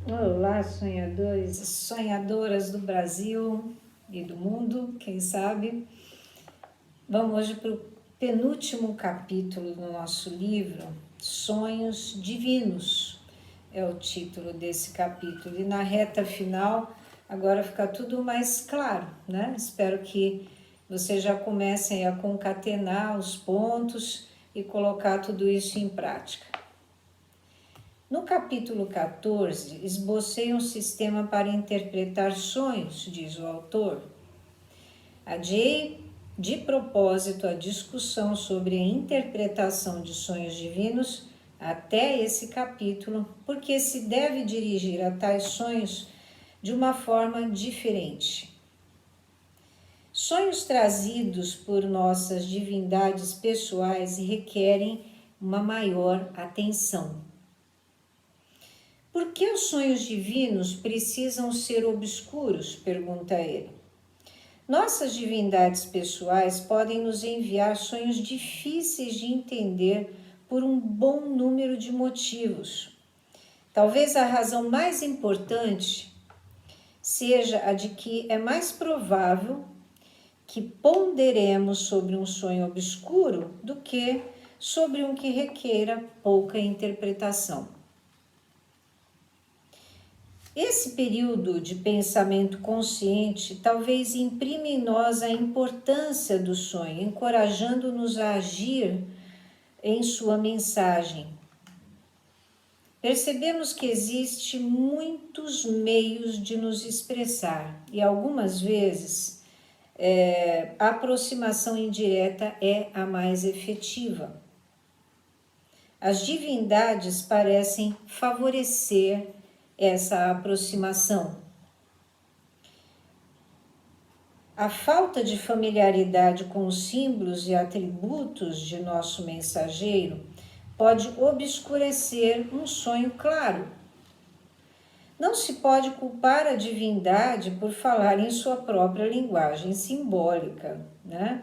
Olá, sonhadores e sonhadoras do Brasil e do mundo, quem sabe. Vamos hoje para o penúltimo capítulo do nosso livro, Sonhos Divinos, é o título desse capítulo. E na reta final, agora fica tudo mais claro, né? Espero que vocês já comecem a concatenar os pontos e colocar tudo isso em prática. No capítulo 14, esbocei um sistema para interpretar sonhos, diz o autor. Adiei de propósito a discussão sobre a interpretação de sonhos divinos até esse capítulo, porque se deve dirigir a tais sonhos de uma forma diferente. Sonhos trazidos por nossas divindades pessoais requerem uma maior atenção. Por que os sonhos divinos precisam ser obscuros? Pergunta ele. Nossas divindades pessoais podem nos enviar sonhos difíceis de entender por um bom número de motivos. Talvez a razão mais importante seja a de que é mais provável que ponderemos sobre um sonho obscuro do que sobre um que requeira pouca interpretação. Esse período de pensamento consciente talvez imprime em nós a importância do sonho, encorajando-nos a agir em sua mensagem. Percebemos que existem muitos meios de nos expressar e algumas vezes a aproximação indireta é a mais efetiva. As divindades parecem favorecer essa aproximação. A falta de familiaridade com os símbolos e atributos de nosso mensageiro pode obscurecer um sonho claro. Não se pode culpar a divindade por falar em sua própria linguagem simbólica, né?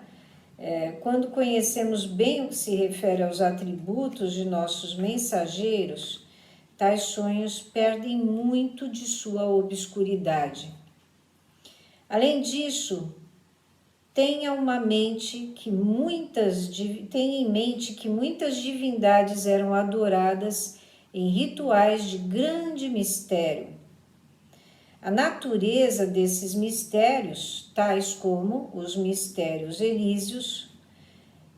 Quando conhecemos bem o que se refere aos atributos de nossos mensageiros, tais sonhos perdem muito de sua obscuridade. Além disso, tenha em mente que muitas divindades eram adoradas em rituais de grande mistério. A natureza desses mistérios, tais como os mistérios elíseos,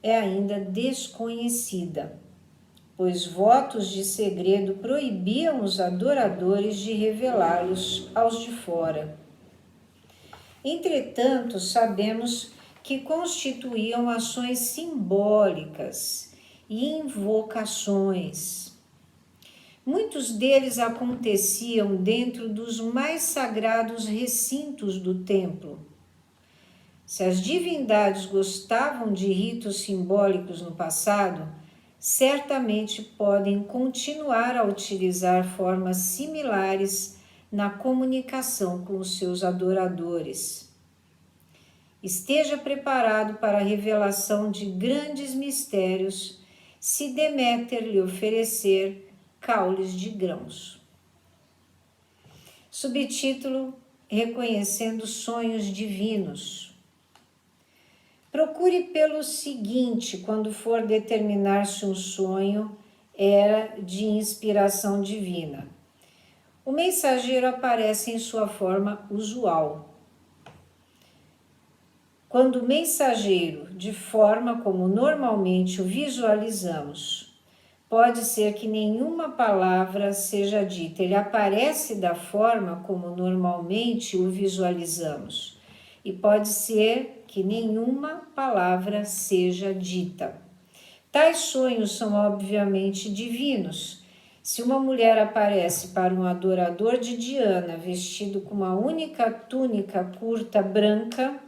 é ainda desconhecida, pois votos de segredo proibiam os adoradores de revelá-los aos de fora. Entretanto, sabemos que constituíam ações simbólicas e invocações. Muitos deles aconteciam dentro dos mais sagrados recintos do templo. Se as divindades gostavam de ritos simbólicos no passado, certamente podem continuar a utilizar formas similares na comunicação com os seus adoradores. Esteja preparado para a revelação de grandes mistérios se Deméter lhe oferecer caules de grãos. Subtítulo: Reconhecendo sonhos divinos. Procure pelo seguinte quando for determinar se um sonho era de inspiração divina. O mensageiro aparece em sua forma usual. Quando o mensageiro, de forma como normalmente o visualizamos, pode ser que nenhuma palavra seja dita, ele aparece da forma como normalmente o visualizamos, e pode ser que nenhuma palavra seja dita. Tais sonhos são obviamente divinos. Se uma mulher aparece para um adorador de Diana vestido com uma única túnica curta branca,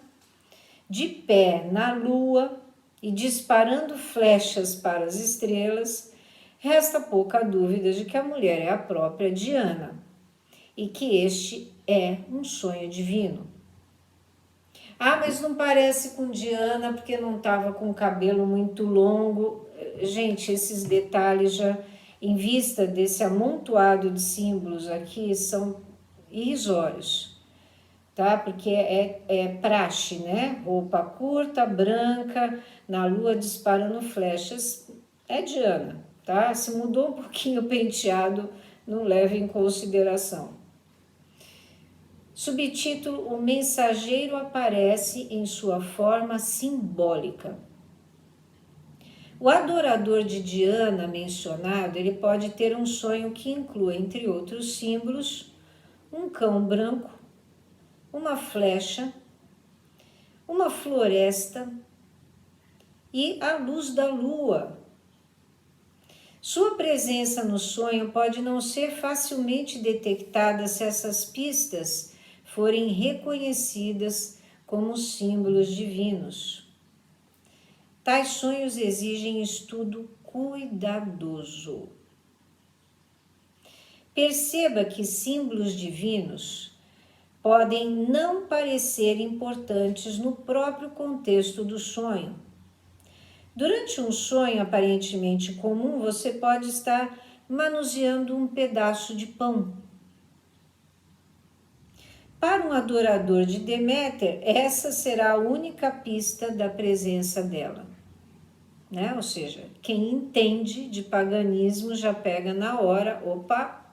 de pé na lua e disparando flechas para as estrelas, resta pouca dúvida de que a mulher é a própria Diana e que este é um sonho divino. Ah, mas não parece com Diana porque não estava com o cabelo muito longo. Gente, esses detalhes já em vista desse amontoado de símbolos aqui, são irrisórios, tá? Porque é praxe, né? Roupa curta, branca, na lua disparando flechas, é Diana, tá? Se mudou um pouquinho o penteado, não leve em consideração. Subtítulo: o mensageiro aparece em sua forma simbólica. O adorador de Diana mencionado, ele pode ter um sonho que inclua, entre outros símbolos, um cão branco, uma flecha, uma floresta e a luz da lua. Sua presença no sonho pode não ser facilmente detectada se essas pistas forem reconhecidas como símbolos divinos. Tais sonhos exigem estudo cuidadoso. Perceba que símbolos divinos podem não parecer importantes no próprio contexto do sonho. Durante um sonho aparentemente comum, você pode estar manuseando um pedaço de pão. Para um adorador de Deméter, essa será a única pista da presença dela. Né? Ou seja, quem entende de paganismo já pega na hora, opa,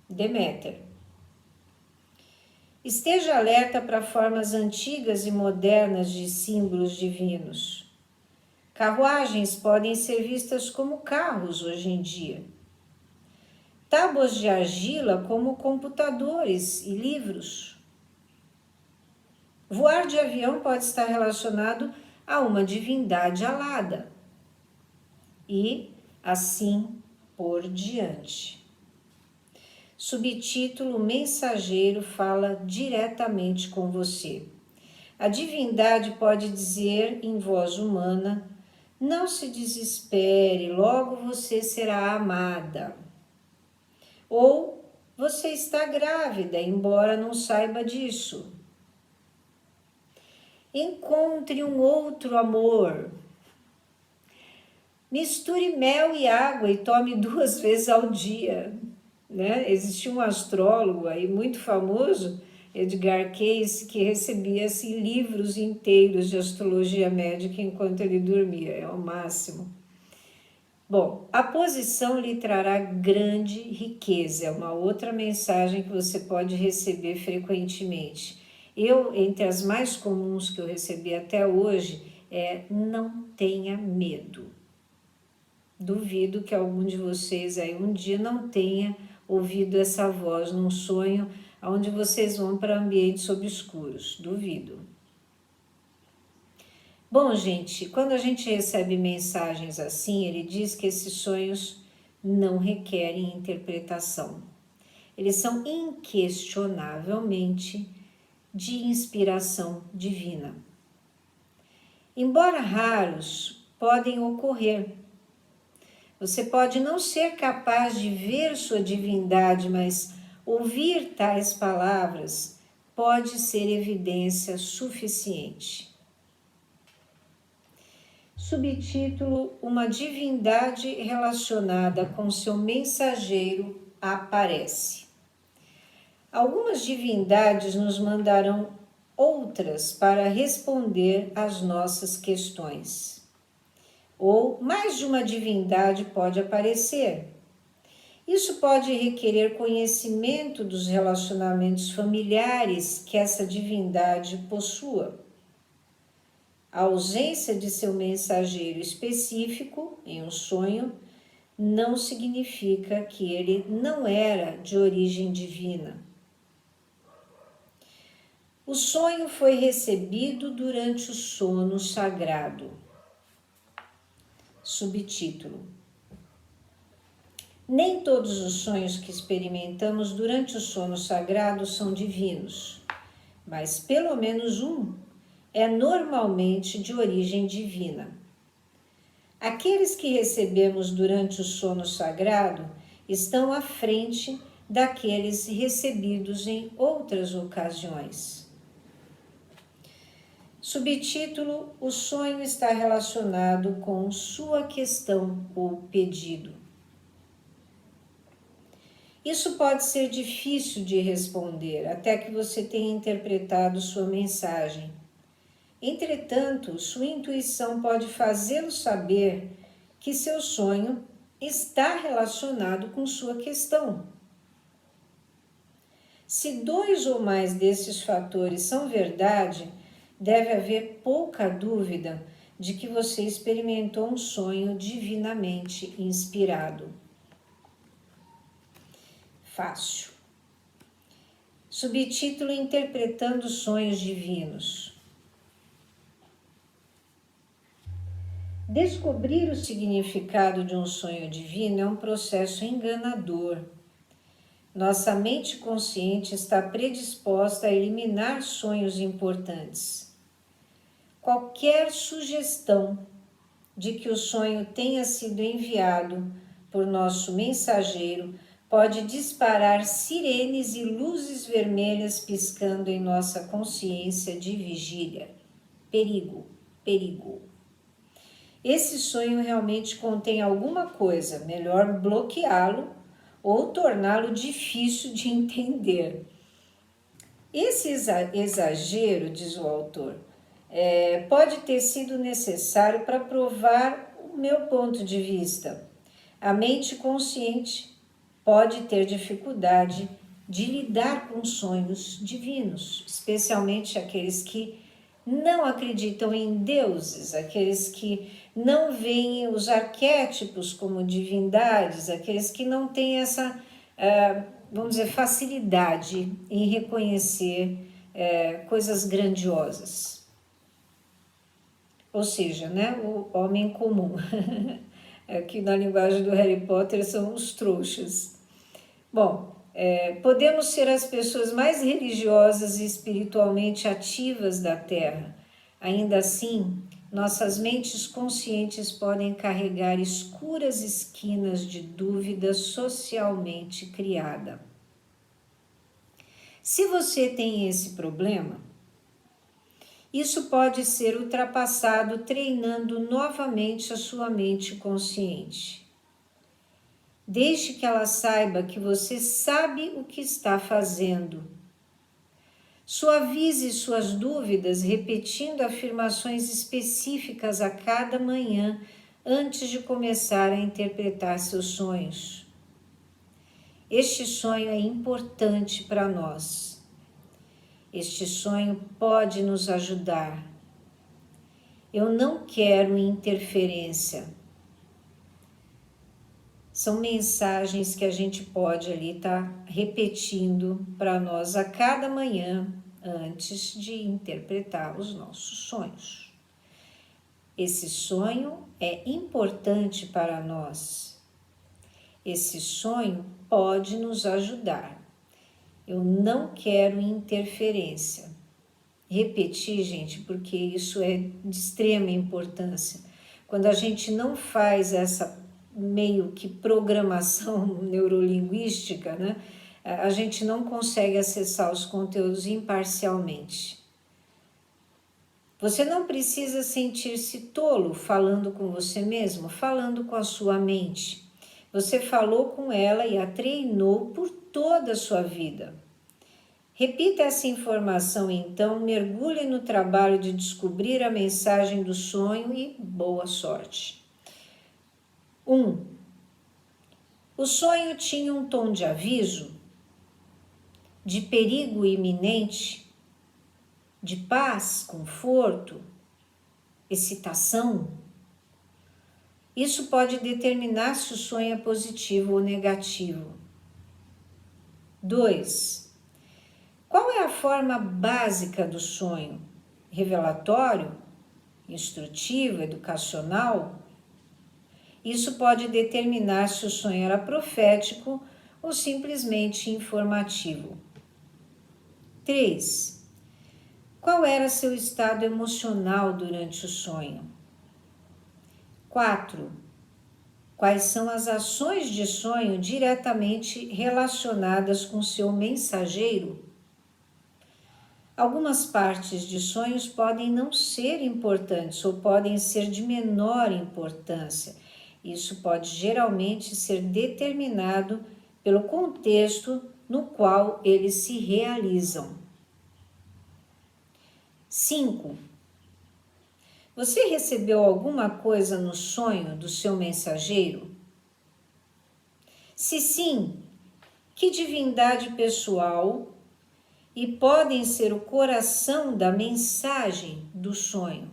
Deméter. Esteja alerta para formas antigas e modernas de símbolos divinos. Carruagens podem ser vistas como carros hoje em dia. Tábuas de argila como computadores e livros. Voar de avião pode estar relacionado a uma divindade alada. E assim por diante. Subtítulo: o mensageiro fala diretamente com você. A divindade pode dizer em voz humana: não se desespere, logo você será amada. Ou você está grávida, embora não saiba disso. Encontre um outro amor. Misture mel e água e tome 2 vezes ao dia. Né? Existia um astrólogo aí muito famoso, Edgar Cayce, que recebia assim, livros inteiros de astrologia médica enquanto ele dormia. É o máximo. Bom, a posição lhe trará grande riqueza. É uma outra mensagem que você pode receber frequentemente. Entre as mais comuns que eu recebi até hoje, não tenha medo. Duvido que algum de vocês aí um dia não tenha ouvido essa voz num sonho onde vocês vão para ambientes obscuros. Duvido. Bom, gente, quando a gente recebe mensagens assim, ele diz que esses sonhos não requerem interpretação. Eles são inquestionavelmente de inspiração divina. Embora raros, podem ocorrer. Você pode não ser capaz de ver sua divindade, mas ouvir tais palavras pode ser evidência suficiente. Subtítulo: uma divindade relacionada com seu mensageiro aparece. Algumas divindades nos mandarão outras para responder às nossas questões. Ou mais de uma divindade pode aparecer. Isso pode requerer conhecimento dos relacionamentos familiares que essa divindade possua. A ausência de seu mensageiro específico em um sonho não significa que ele não era de origem divina. O sonho foi recebido durante o sono sagrado. Subtítulo: nem todos os sonhos que experimentamos durante o sono sagrado são divinos, mas pelo menos um é normalmente de origem divina. Aqueles que recebemos durante o sono sagrado estão à frente daqueles recebidos em outras ocasiões. Subtítulo: o sonho está relacionado com sua questão ou pedido. Isso pode ser difícil de responder até que você tenha interpretado sua mensagem. Entretanto, sua intuição pode fazê-lo saber que seu sonho está relacionado com sua questão. Se 2 ou mais desses fatores são verdade, deve haver pouca dúvida de que você experimentou um sonho divinamente inspirado. Fácil. Subtítulo: Interpretando sonhos divinos. Descobrir o significado de um sonho divino é um processo enganador. Nossa mente consciente está predisposta a eliminar sonhos importantes. Qualquer sugestão de que o sonho tenha sido enviado por nosso mensageiro pode disparar sirenes e luzes vermelhas piscando em nossa consciência de vigília. Perigo, perigo. Esse sonho realmente contém alguma coisa, melhor bloqueá-lo ou torná-lo difícil de entender. Esse exagero, diz o autor, pode ter sido necessário para provar o meu ponto de vista. A mente consciente pode ter dificuldade de lidar com sonhos divinos, especialmente aqueles que não acreditam em deuses, aqueles que não veem os arquétipos como divindades, aqueles que não têm essa, vamos dizer, facilidade em reconhecer coisas grandiosas. Ou seja, né, o homem comum. Aqui na linguagem do Harry Potter são os trouxas. Bom, podemos ser as pessoas mais religiosas e espiritualmente ativas da Terra. Ainda assim, nossas mentes conscientes podem carregar escuras esquinas de dúvida socialmente criada. Se você tem esse problema, isso pode ser ultrapassado treinando novamente a sua mente consciente. Deixe que ela saiba que você sabe o que está fazendo. Suavize suas dúvidas repetindo afirmações específicas a cada manhã antes de começar a interpretar seus sonhos. Este sonho é importante para nós. Este sonho pode nos ajudar. Eu não quero interferência. São mensagens que a gente pode ali estar repetindo para nós a cada manhã antes de interpretar os nossos sonhos. Esse sonho é importante para nós. Esse sonho pode nos ajudar. Eu não quero interferência. Repetir, gente, porque isso é de extrema importância. Quando a gente não faz essa meio que programação neurolinguística, né, a gente não consegue acessar os conteúdos imparcialmente. Você não precisa sentir-se tolo falando com você mesmo, falando com a sua mente. Você falou com ela e a treinou por toda a sua vida. Repita essa informação então, mergulhe no trabalho de descobrir a mensagem do sonho e boa sorte. 1. O sonho tinha um tom de aviso, de perigo iminente, de paz, conforto, excitação. Isso pode determinar se o sonho é positivo ou negativo. 2. Qual é a forma básica do sonho? Revelatório? Instrutivo? Educacional? Isso pode determinar se o sonho era profético ou simplesmente informativo. 3. Qual era seu estado emocional durante o sonho? 4. Quais são as ações de sonho diretamente relacionadas com seu mensageiro? Algumas partes de sonhos podem não ser importantes ou podem ser de menor importância. Isso pode geralmente ser determinado pelo contexto no qual eles se realizam. 5. Você recebeu alguma coisa no sonho do seu mensageiro? Se sim, que divindade pessoal e podem ser o coração da mensagem do sonho?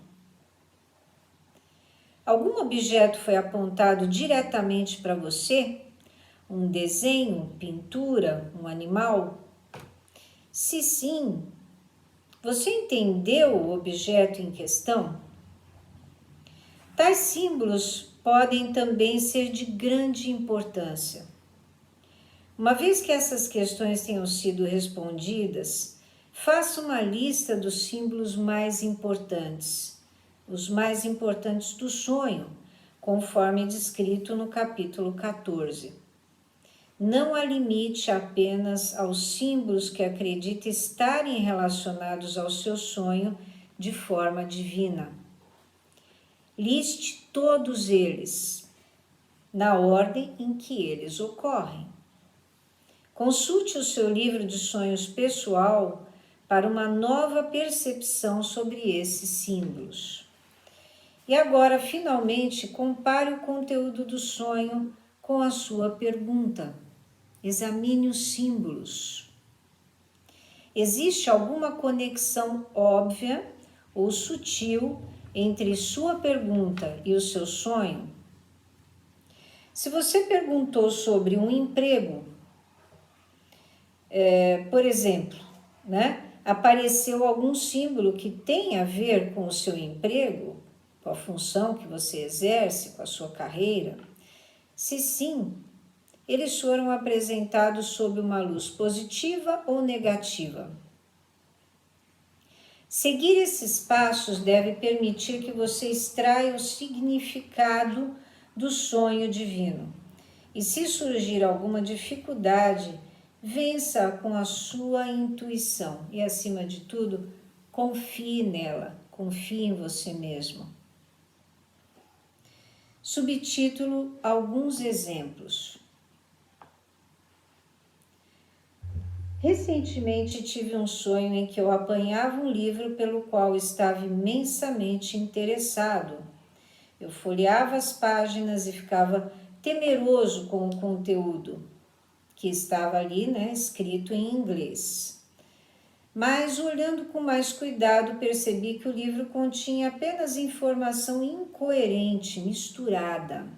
Algum objeto foi apontado diretamente para você? Um desenho, pintura, um animal? Se sim, você entendeu o objeto em questão? Tais símbolos podem também ser de grande importância. Uma vez que essas questões tenham sido respondidas, faça uma lista dos símbolos mais importantes, os mais importantes do sonho, conforme descrito no capítulo 14. Não a limite apenas aos símbolos que acredita estarem relacionados ao seu sonho de forma divina. Liste todos eles, na ordem em que eles ocorrem. Consulte o seu livro de sonhos pessoal para uma nova percepção sobre esses símbolos. E agora, finalmente, compare o conteúdo do sonho com a sua pergunta. Examine os símbolos. Existe alguma conexão óbvia ou sutil entre sua pergunta e o seu sonho? Se você perguntou sobre um emprego, por exemplo, apareceu algum símbolo que tem a ver com o seu emprego, com a função que você exerce, com a sua carreira? Se sim, eles foram apresentados sob uma luz positiva ou negativa? Seguir esses passos deve permitir que você extraia o significado do sonho divino. E se surgir alguma dificuldade, vença com a sua intuição e, acima de tudo, confie nela, confie em você mesmo. Subtítulo: Alguns exemplos. Recentemente tive um sonho em que eu apanhava um livro pelo qual estava imensamente interessado. Eu folheava as páginas e ficava temeroso com o conteúdo que estava ali, escrito em inglês. Mas, olhando com mais cuidado, percebi que o livro continha apenas informação incoerente, misturada.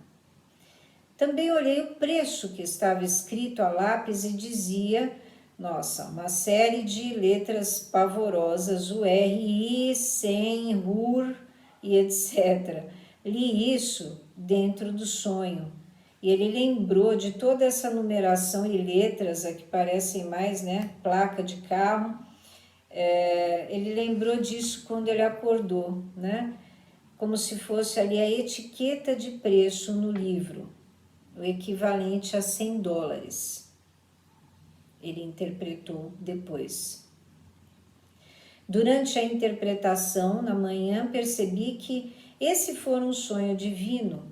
Também olhei o preço que estava escrito a lápis e dizia, nossa, uma série de letras pavorosas, o R, I, SEM, RUR e etc. Li isso dentro do sonho. E ele lembrou de toda essa numeração e letras, que parecem mais, placa de carro. Ele lembrou disso quando ele acordou, como se fosse ali a etiqueta de preço no livro, o equivalente a $100. Ele interpretou depois. Durante a interpretação, na manhã, percebi que esse foi um sonho divino.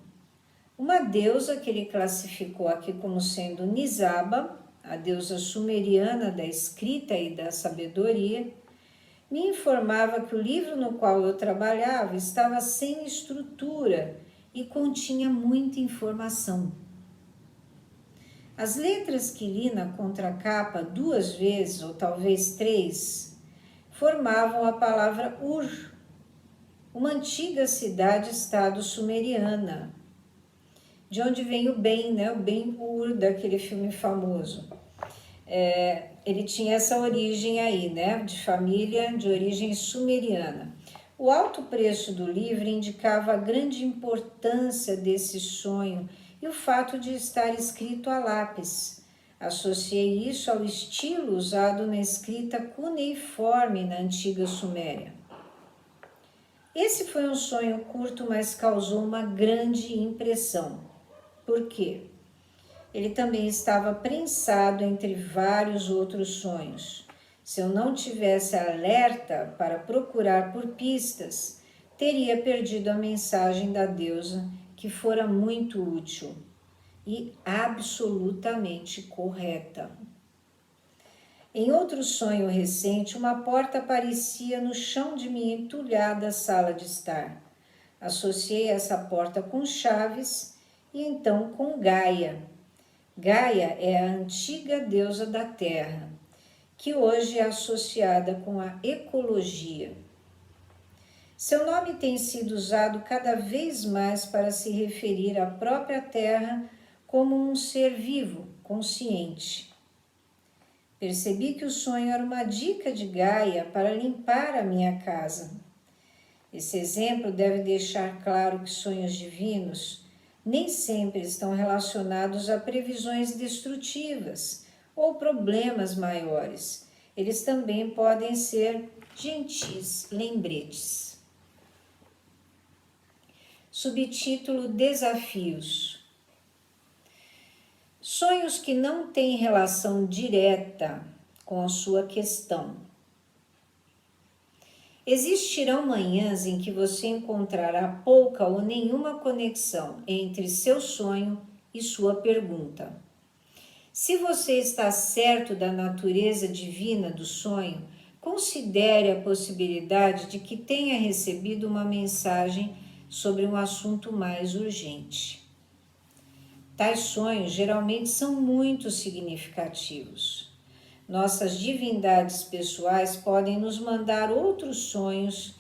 Uma deusa que ele classificou aqui como sendo Nisaba, a deusa sumeriana da escrita e da sabedoria, me informava que o livro no qual eu trabalhava estava sem estrutura e continha muita informação. As letras que li na contracapa 2 vezes, ou talvez 3, formavam a palavra Ur, uma antiga cidade-estado sumeriana, de onde vem o Ben, o Ben-Hur, daquele filme famoso. Ele tinha essa origem aí, de família de origem sumeriana. O alto preço do livro indicava a grande importância desse sonho e o fato de estar escrito a lápis. Associei isso ao estilo usado na escrita cuneiforme na antiga Suméria. Esse foi um sonho curto, mas causou uma grande impressão. Por quê? Ele também estava prensado entre vários outros sonhos. Se eu não tivesse alerta para procurar por pistas, teria perdido a mensagem da deusa, que fora muito útil. e absolutamente correta. Em outro sonho recente, uma porta aparecia no chão de minha entulhada sala de estar. Associei essa porta com Chaves e então com Gaia. Gaia é a antiga deusa da Terra, que hoje é associada com a ecologia. Seu nome tem sido usado cada vez mais para se referir à própria Terra como um ser vivo, consciente. Percebi que o sonho era uma dica de Gaia para limpar a minha casa. Esse exemplo deve deixar claro que sonhos divinos nem sempre estão relacionados a previsões destrutivas ou problemas maiores. Eles também podem ser gentis lembretes. Subtítulo: Desafios. Sonhos que não têm relação direta com a sua questão. Existirão manhãs em que você encontrará pouca ou nenhuma conexão entre seu sonho e sua pergunta. Se você está certo da natureza divina do sonho, considere a possibilidade de que tenha recebido uma mensagem sobre um assunto mais urgente. Tais sonhos geralmente são muito significativos. Nossas divindades pessoais podem nos mandar outros sonhos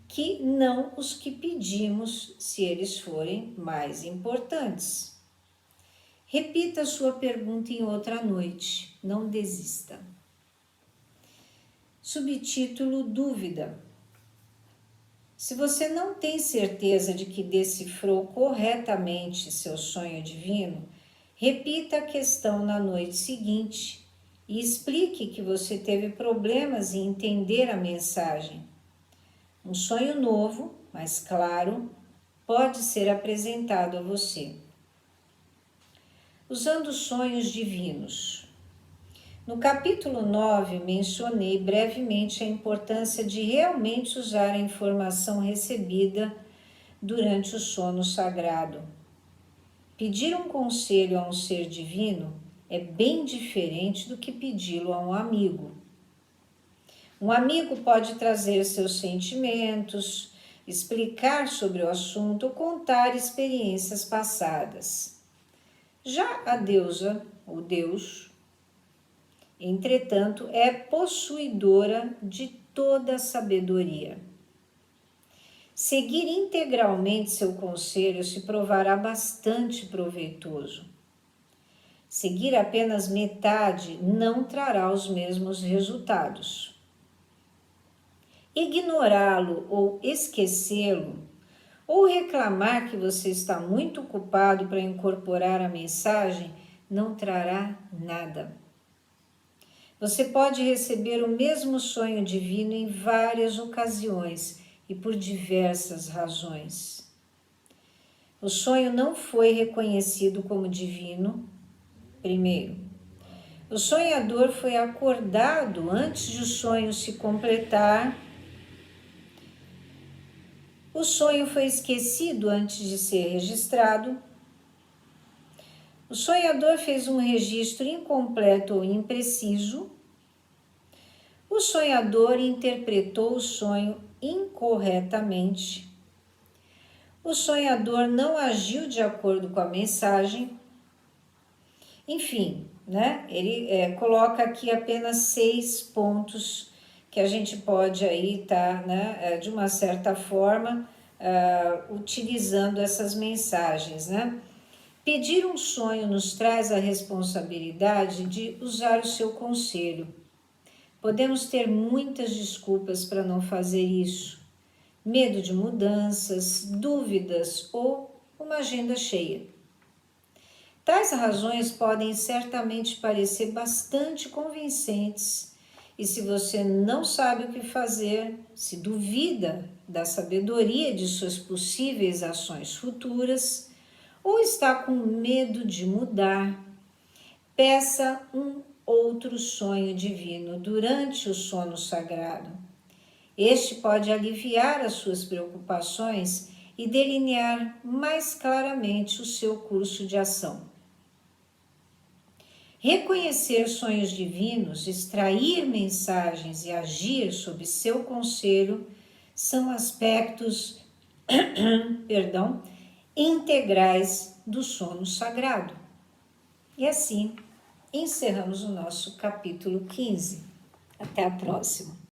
que não os que pedimos, se eles forem mais importantes. Repita sua pergunta em outra noite, não desista. Subtítulo: Dúvida. Se você não tem certeza de que decifrou corretamente seu sonho divino, repita a questão na noite seguinte e explique que você teve problemas em entender a mensagem. Um sonho novo, mais claro, pode ser apresentado a você. Usando sonhos divinos. No capítulo 9, mencionei brevemente a importância de realmente usar a informação recebida durante o sono sagrado. Pedir um conselho a um ser divino é bem diferente do que pedi-lo a um amigo. Um amigo pode trazer seus sentimentos, explicar sobre o assunto ou contar experiências passadas. Já a deusa, ou Deus, entretanto, é possuidora de toda a sabedoria. Seguir integralmente seu conselho se provará bastante proveitoso. Seguir apenas metade não trará os mesmos resultados. Ignorá-lo ou esquecê-lo, ou reclamar que você está muito ocupado para incorporar a mensagem, não trará nada. Você pode receber o mesmo sonho divino em várias ocasiões e por diversas razões. O sonho não foi reconhecido como divino. Primeiro, o sonhador foi acordado antes de o sonho se completar. O sonho foi esquecido antes de ser registrado. O sonhador fez um registro incompleto ou impreciso. O sonhador interpretou o sonho incorretamente. O sonhador não agiu de acordo com a mensagem. Enfim, ele coloca aqui apenas 6 pontos que a gente pode aí estar, de uma certa forma, utilizando essas mensagens, Pedir um sonho nos traz a responsabilidade de usar o seu conselho. Podemos ter muitas desculpas para não fazer isso. Medo de mudanças, dúvidas ou uma agenda cheia. Tais razões podem certamente parecer bastante convincentes e se você não sabe o que fazer, se duvida da sabedoria de suas possíveis ações futuras, ou está com medo de mudar, peça um outro sonho divino durante o sono sagrado. Este pode aliviar as suas preocupações e delinear mais claramente o seu curso de ação. Reconhecer sonhos divinos, extrair mensagens e agir sob seu conselho são aspectos, integrais do sono sagrado. E assim, encerramos o nosso capítulo 15. Até a próxima.